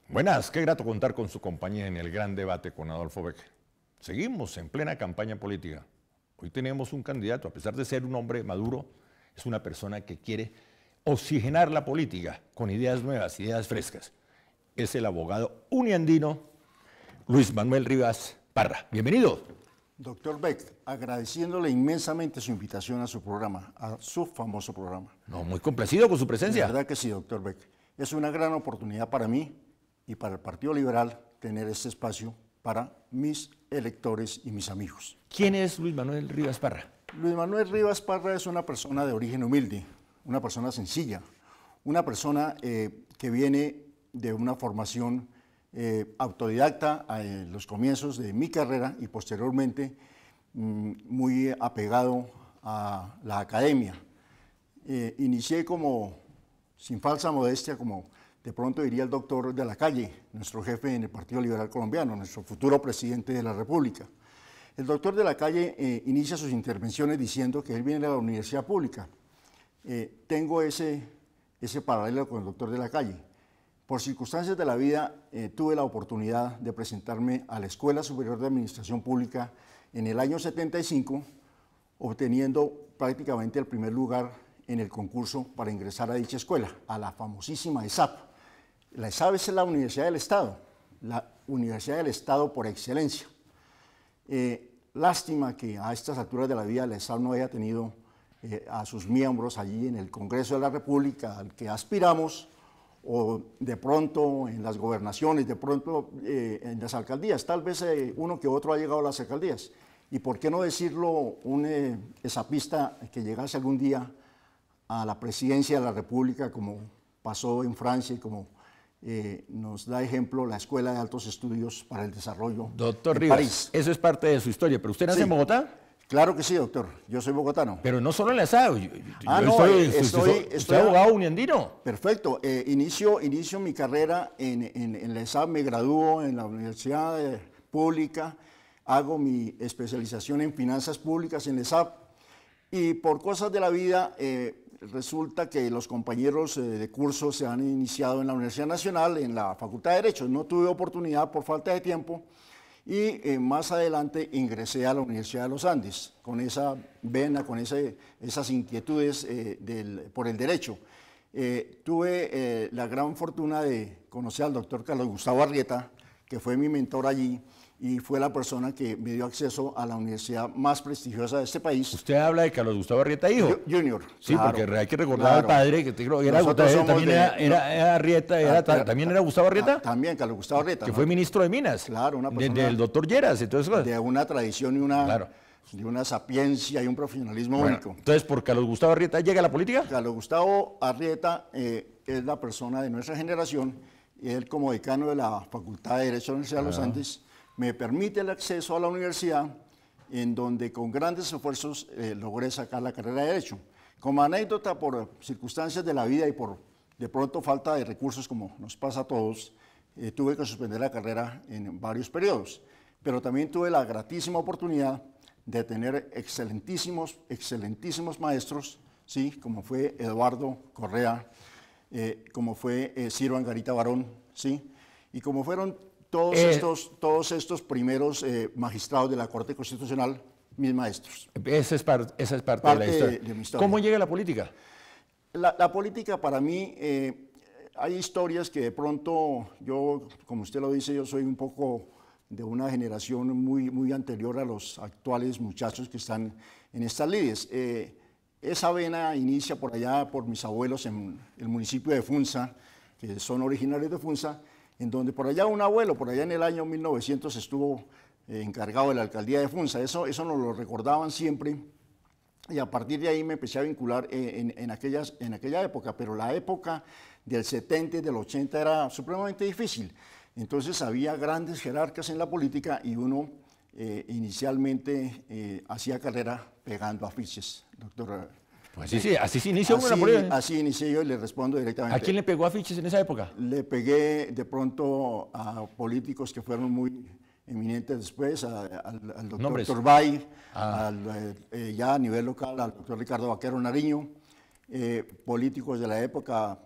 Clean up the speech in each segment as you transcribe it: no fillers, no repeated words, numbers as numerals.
Buenas, qué grato contar con su compañía en el gran debate con Adolfo Becker. Seguimos en plena campaña política. Hoy tenemos un candidato, a pesar de ser un hombre maduro, es una persona que quiere oxigenar la política con ideas nuevas, ideas frescas. Es el abogado uniandino Luis Manuel Rivas Parra. Bienvenido. Doctor Beck, agradeciéndole inmensamente su invitación a su programa, a su famoso programa. No, muy complacido con su presencia. La verdad que sí, doctor Beck. Es una gran oportunidad para mí y para el Partido Liberal tener este espacio para mis electores y mis amigos. ¿Quién es Luis Manuel Rivas Parra? Luis Manuel Rivas Parra es una persona de origen humilde, una persona sencilla, una persona que viene de una formación autodidacta en los comienzos de mi carrera y posteriormente muy apegado a la academia. Inicié como, sin falsa modestia, como de pronto diría el doctor de la Calle, nuestro jefe en el Partido Liberal Colombiano, nuestro futuro presidente de la República. El doctor de la Calle inicia sus intervenciones diciendo que él viene de la universidad pública. Tengo ese paralelo con el doctor de la Calle. Por circunstancias de la vida, tuve la oportunidad de presentarme a la Escuela Superior de Administración Pública en el año 75, obteniendo prácticamente el primer lugar en el concurso para ingresar a dicha escuela, a la famosísima ESAP. La ESAP es la Universidad del Estado, la Universidad del Estado por excelencia. Lástima que a estas alturas de la vida la ESAP no haya tenido a sus miembros allí en el Congreso de la República al que aspiramos, o de pronto en las gobernaciones, de pronto en las alcaldías. Tal vez uno que otro ha llegado a las alcaldías. Y por qué no decirlo, un esapista que llegase algún día a la presidencia de la República, como pasó en Francia y como nos da ejemplo la Escuela de Altos Estudios para el Desarrollo Doctor de Rivas, París. eso es parte de su historia, pero ¿usted nace en Bogotá? Claro que sí, doctor. Yo soy bogotano. Pero no solo en la ESAB. Estoy abogado uniandino. Perfecto. Inicio mi carrera en la ESAB, me gradúo en la Universidad Pública, hago mi especialización en finanzas públicas en la ESAB y por cosas de la vida resulta que los compañeros de curso se han iniciado en la Universidad Nacional, en la Facultad de Derecho. No tuve oportunidad por falta de tiempo. Y más adelante ingresé a la Universidad de los Andes con esa vena, con esas inquietudes por el derecho. Tuve la gran fortuna de conocer al doctor Carlos Gustavo Arrieta, que fue mi mentor allí y fue la persona que me dio acceso a la universidad más prestigiosa de este país. Usted habla de Carlos Gustavo Arrieta, hijo. Junior. Sí, claro, porque hay que recordar al padre, que era Arrieta, también era Gustavo Arrieta. También Carlos Gustavo Arrieta. Que fue ministro de Minas. Claro, una persona. Del doctor Lleras, entonces. De una tradición y una sapiencia y un profesionalismo único. Entonces, ¿por Carlos Gustavo Arrieta llega a la política? Carlos Gustavo Arrieta es la persona de nuestra generación y él como decano de la Facultad de Derecho de la Universidad de los Andes me permite el acceso a la universidad en donde con grandes esfuerzos logré sacar la carrera de Derecho. Como anécdota, por circunstancias de la vida y por de pronto falta de recursos como nos pasa a todos, tuve que suspender la carrera en varios periodos, pero también tuve la gratísima oportunidad de tener excelentísimos maestros, ¿sí? Como fue Eduardo Correa, como fue Ciro Angarita Barón, ¿sí? Y como fueron todos estos primeros magistrados de la Corte Constitucional, mis maestros. Esa es parte de la historia. De mi historia. ¿Cómo llega a la política? La política para mí, hay historias que de pronto, yo, como usted lo dice, yo soy un poco de una generación muy anterior a los actuales muchachos que están en estas lides. Esa vena inicia por allá por mis abuelos en el municipio de Funza, que son originarios de Funza, en donde por allá un abuelo, por allá en el año 1900 estuvo encargado de la alcaldía de Funza. Eso nos lo recordaban siempre y a partir de ahí me empecé a vincular en aquella época, pero la época del 70 y del 80 era supremamente difícil. Entonces había grandes jerarcas en la política y uno inicialmente hacía carrera pegando afiches, doctor. Pues sí, así se inició una política. Así inicié yo y le respondo directamente. ¿A quién le pegó afiches en esa época? Le pegué de pronto a políticos que fueron muy eminentes después, al doctor Turbay, ya a nivel local, al doctor Ricardo Vaquero Nariño, políticos de la época,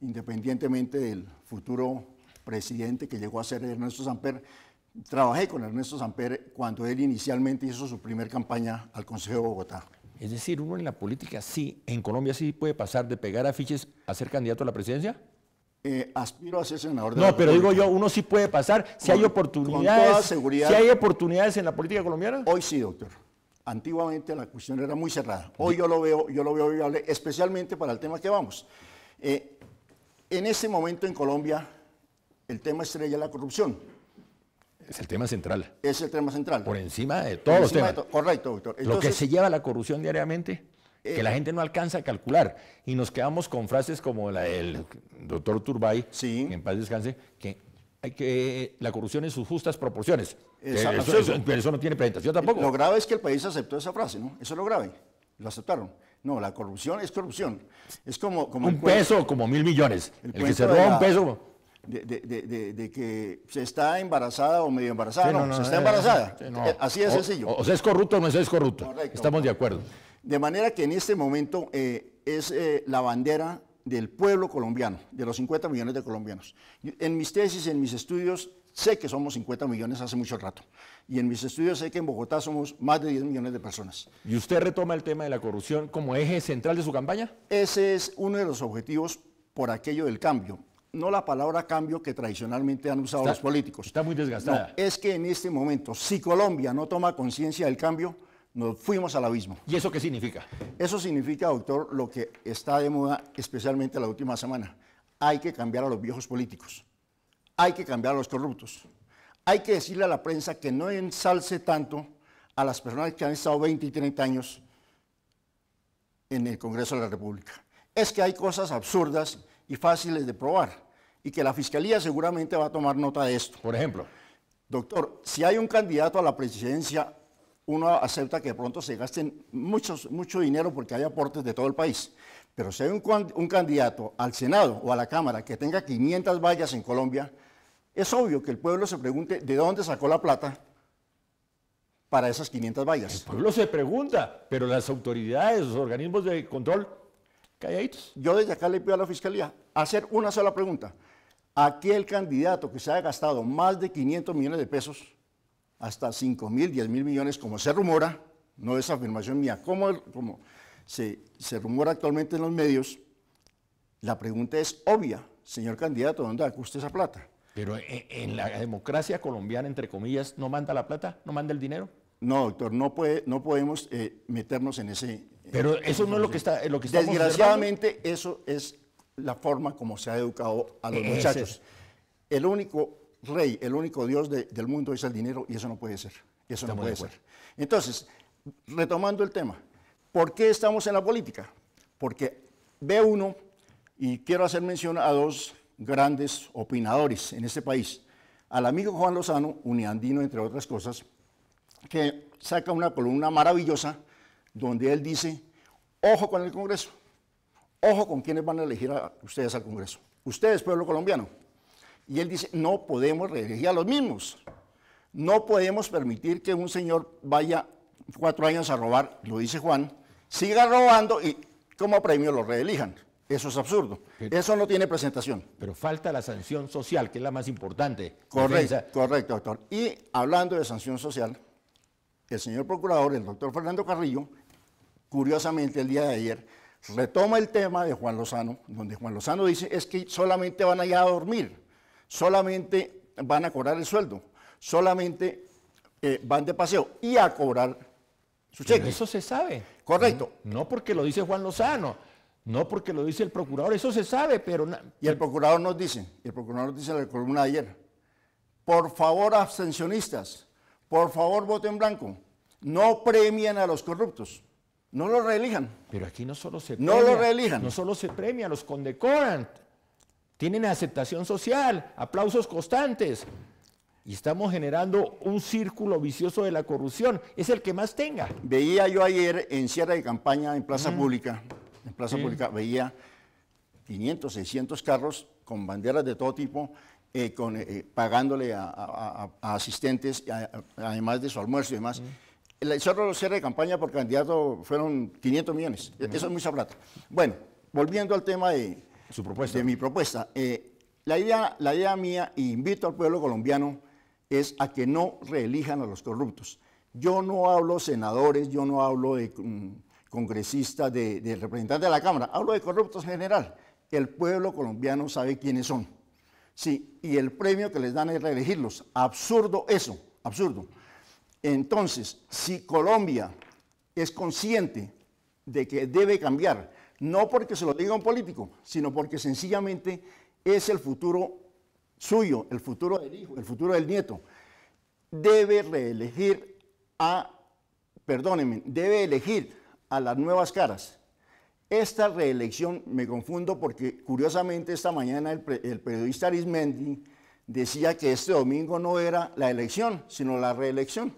independientemente del futuro presidente que llegó a ser Ernesto Samper. Trabajé con Ernesto Samper cuando él inicialmente hizo su primer campaña al Consejo de Bogotá. Es decir, uno en la política sí, en Colombia sí puede pasar de pegar afiches a ser candidato a la presidencia. Aspiro a ser senador de No, la pero República. digo yo, uno sí puede pasar si hay oportunidades. Con toda seguridad. Si hay oportunidades en la política colombiana. Hoy sí, doctor. Antiguamente la cuestión era muy cerrada. Hoy yo lo veo viable, especialmente para el tema que vamos. En este momento en Colombia, el tema estrella es la corrupción. Es el tema central. Es el tema central. Por encima de todos los temas. Correcto, doctor. Lo que se lleva la corrupción diariamente, que la gente no alcanza a calcular. Y nos quedamos con frases como la del doctor Turbay, Sí. que en paz descanse, que la corrupción en sus justas proporciones. Absurdo. Pero eso no tiene presentación tampoco. Lo grave es que el país aceptó esa frase, ¿no? Eso es lo grave. Lo aceptaron. No, la corrupción es corrupción. Es como Un peso, como 1.000 millones. El que se roba un peso. De que se está embarazada o medio embarazada. Sí, no, se está embarazada. Sí, no. Así de sencillo. O se es corrupto o no se es corrupto. Correcto. Estamos de acuerdo. De manera que en este momento es la bandera del pueblo colombiano, de los 50 millones de colombianos. En mis tesis, en mis estudios, sé que somos 50 millones hace mucho rato. Y en mis estudios sé que en Bogotá somos más de 10 millones de personas. ¿Y usted retoma el tema de la corrupción como eje central de su campaña? Ese es uno de los objetivos por aquello del cambio. No la palabra cambio que tradicionalmente han usado los políticos. Está muy desgastada. No, es que en este momento, si Colombia no toma conciencia del cambio, nos fuimos al abismo. ¿Y eso qué significa? Eso significa, doctor, lo que está de moda, especialmente la última semana. Hay que cambiar a los viejos políticos. Hay que cambiar a los corruptos. Hay que decirle a la prensa que no ensalce tanto a las personas que han estado 20 y 30 años en el Congreso de la República. Es que hay cosas absurdas y fáciles de probar y que la Fiscalía seguramente va a tomar nota de esto. Por ejemplo. Doctor, si hay un candidato a la presidencia, uno acepta que de pronto se gasten mucho dinero porque hay aportes de todo el país. Pero si hay un candidato al Senado o a la Cámara que tenga 500 vallas en Colombia, es obvio que el pueblo se pregunte de dónde sacó la plata para esas 500 vallas. El pueblo se pregunta, pero las autoridades, los organismos de control, calladitos. Yo desde acá le pido a la Fiscalía hacer una sola pregunta. Aquel candidato que se haya gastado más de 500 millones de pesos, hasta 5.000, 10.000 millones, como se rumora, no es afirmación mía, como se rumora actualmente en los medios, la pregunta es obvia, señor candidato, ¿dónde sacó usted esa plata? Pero en la democracia colombiana, entre comillas, ¿no manda la plata? ¿No manda el dinero? No, doctor, no podemos meternos en ese... Pero eso no es lo que está... Desgraciadamente, eso es la forma como se ha educado a los muchachos. El único rey, el único Dios del mundo es el dinero y eso no puede ser. Eso no puede ser. Entonces, retomando el tema, ¿por qué estamos en la política? Porque ve uno, y quiero hacer mención a dos grandes opinadores en este país, al amigo Juan Lozano, uniandino entre otras cosas, que saca una columna maravillosa donde él dice, ojo con el Congreso, ojo con quienes van a elegir a ustedes al Congreso, ustedes pueblo colombiano. Y él dice, no podemos reelegir a los mismos, no podemos permitir que un señor vaya 4 años a robar, lo dice Juan, siga robando y como premio lo reelijan. Eso es absurdo. Eso no tiene presentación. Pero falta la sanción social, que es la más importante. Correcto, doctor. Y hablando de sanción social, el señor procurador, el doctor Fernando Carrillo, curiosamente el día de ayer, retoma el tema de Juan Lozano, donde Juan Lozano dice es que solamente van a ir a dormir, solamente van a cobrar el sueldo, solamente van de paseo y a cobrar su cheque. Pero eso se sabe. Correcto. No porque lo dice Juan Lozano. No porque lo dice el procurador, eso se sabe, pero... Y el procurador nos dice en la columna de ayer, por favor abstencionistas, por favor voten blanco, no premien a los corruptos, no los reelijan. Pero aquí no solo se premia, no los reelijan. No solo se premia, los condecoran, tienen aceptación social, aplausos constantes. Y estamos generando un círculo vicioso de la corrupción, es el que más tenga. Veía yo ayer en cierre de campaña en Plaza Pública, veía 500, 600 carros con banderas de todo tipo, pagándole a asistentes, además de su almuerzo y demás. El cierre de campaña por candidato fueron 500 millones. Eso es mucha plata. Bueno, volviendo al tema de su propuesta. De mi propuesta. la idea mía, y invito al pueblo colombiano, es a que no reelijan a los corruptos. Yo no hablo senadores, yo no hablo de congresistas, de representantes de la Cámara, hablo de corruptos en general. El pueblo colombiano sabe quiénes son. Sí, y el premio que les dan es reelegirlos. Absurdo eso, absurdo. Entonces, si Colombia es consciente de que debe cambiar, no porque se lo diga un político, sino porque sencillamente es el futuro suyo, el futuro del hijo, el futuro del nieto, debe reelegir debe elegir a las nuevas caras. Esta reelección, me confundo porque curiosamente esta mañana el periodista Arismendi decía que este domingo no era la elección, sino la reelección.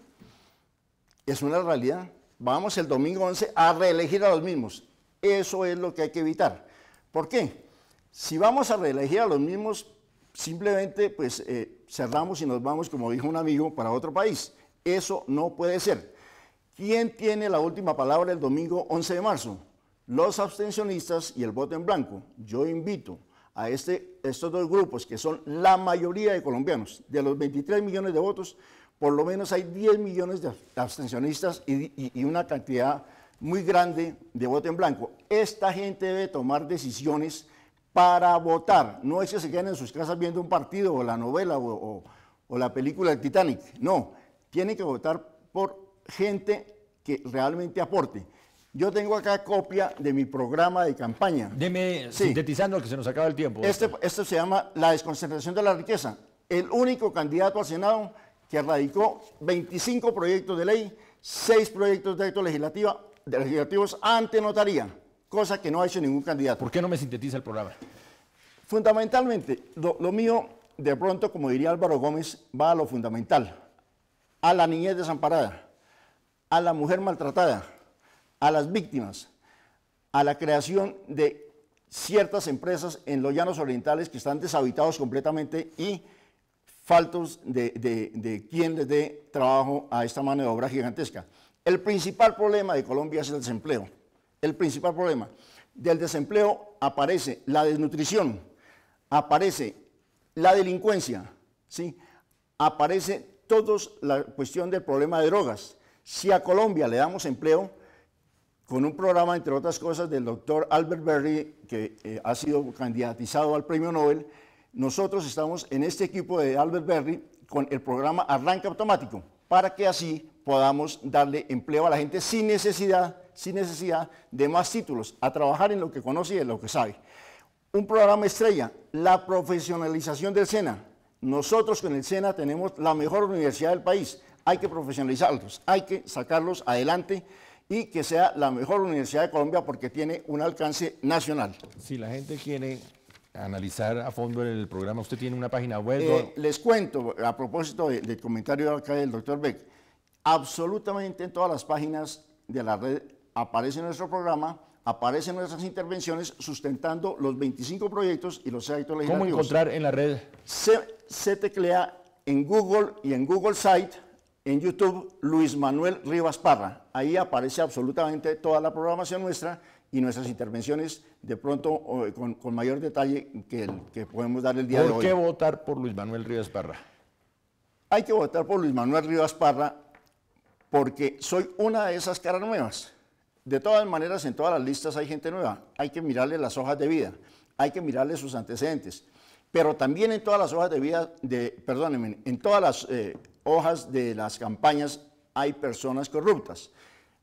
Es una realidad. Vamos el domingo 11 a reelegir a los mismos. Eso es lo que hay que evitar. ¿Por qué? Si vamos a reelegir a los mismos, simplemente pues cerramos y nos vamos, como dijo un amigo, para otro país. Eso no puede ser. ¿Quién tiene la última palabra el domingo 11 de marzo? Los abstencionistas y el voto en blanco. Yo invito a estos dos grupos, que son la mayoría de colombianos, de los 23 millones de votos, por lo menos hay 10 millones de abstencionistas y una cantidad muy grande de voto en blanco. Esta gente debe tomar decisiones para votar. No es que se queden en sus casas viendo un partido o la novela o la película del Titanic. No, tienen que votar por gente que realmente aporte. Yo tengo acá copia de mi programa de campaña. Deme, sí, sintetizando que se nos acaba el tiempo. Esto se llama la desconcentración de la riqueza. El único candidato al Senado que radicó 25 proyectos de ley, 6 proyectos de acto legislativos ante notaría, cosa que no ha hecho ningún candidato. ¿Por qué no me sintetiza el programa? Fundamentalmente, lo mío, de pronto, como diría Álvaro Gómez, va a lo fundamental, a la niñez desamparada, a la mujer maltratada, a las víctimas, a la creación de ciertas empresas en los llanos orientales que están deshabitados completamente y faltos de quien les dé trabajo a esta mano de obra gigantesca. El principal problema de Colombia es el desempleo. El principal problema. Del desempleo aparece la desnutrición, aparece la delincuencia, ¿sí? Aparece toda la cuestión del problema de drogas. Si a Colombia le damos empleo, con un programa, entre otras cosas, del doctor Albert Berry, que ha sido candidatizado al premio Nobel, nosotros estamos en este equipo de Albert Berry con el programa Arranque Automático, para que así podamos darle empleo a la gente sin necesidad de más títulos, a trabajar en lo que conoce y en lo que sabe. Un programa estrella, la profesionalización del SENA. Nosotros con el SENA tenemos la mejor universidad del país. Hay que profesionalizarlos, hay que sacarlos adelante y que sea la mejor universidad de Colombia porque tiene un alcance nacional. Si la gente quiere analizar a fondo el programa, ¿usted tiene una página web? Les cuento, a propósito del comentario acá del doctor Beck, absolutamente en todas las páginas de la red aparece nuestro programa, aparecen nuestras intervenciones sustentando los 25 proyectos y los actos legislativos. ¿Cómo encontrar en la red? Se teclea en Google y en Google Site, en YouTube, Luis Manuel Rivas Parra. Ahí aparece absolutamente toda la programación nuestra y nuestras intervenciones de pronto con mayor detalle que podemos dar el día de hoy. ¿Por qué votar por Luis Manuel Rivas Parra? Hay que votar por Luis Manuel Rivas Parra porque soy una de esas caras nuevas. De todas maneras, en todas las listas hay gente nueva. Hay que mirarle las hojas de vida, hay que mirarle sus antecedentes. Pero también en todas las hojas de vida, en todas las hojas de las campañas hay personas corruptas.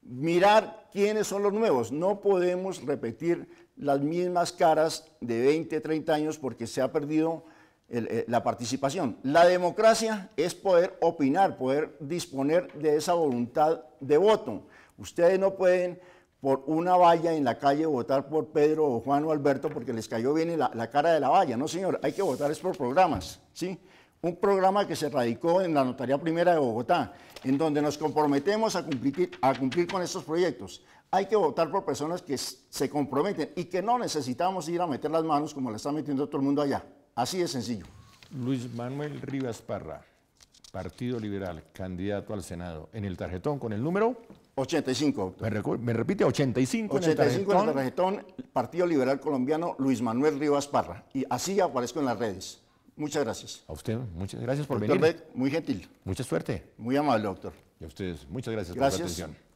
Mirar quiénes son los nuevos. No podemos repetir las mismas caras de 20, 30 años porque se ha perdido la participación. La democracia es poder opinar, poder disponer de esa voluntad de voto. Ustedes no pueden por una valla en la calle votar por Pedro o Juan o Alberto porque les cayó bien la cara de la valla. No, señor, hay que votar es por programas, ¿sí? Un programa que se radicó en la Notaría Primera de Bogotá, en donde nos comprometemos a cumplir con estos proyectos. Hay que votar por personas que se comprometen y que no necesitamos ir a meter las manos como la está metiendo todo el mundo allá. Así de sencillo. Luis Manuel Rivas Parra, Partido Liberal, candidato al Senado. En el tarjetón con el número 85, doctor. Me repite 85 en el 85 en el tarjetón. tarjetón, Partido Liberal Colombiano, Luis Manuel Rivas Parra. Y así aparezco en las redes. Muchas gracias. A usted, muchas gracias por Doctor venir. Beck, muy gentil. Mucha suerte. Muy amable, doctor. Y a ustedes, muchas gracias por Gracias. su atención.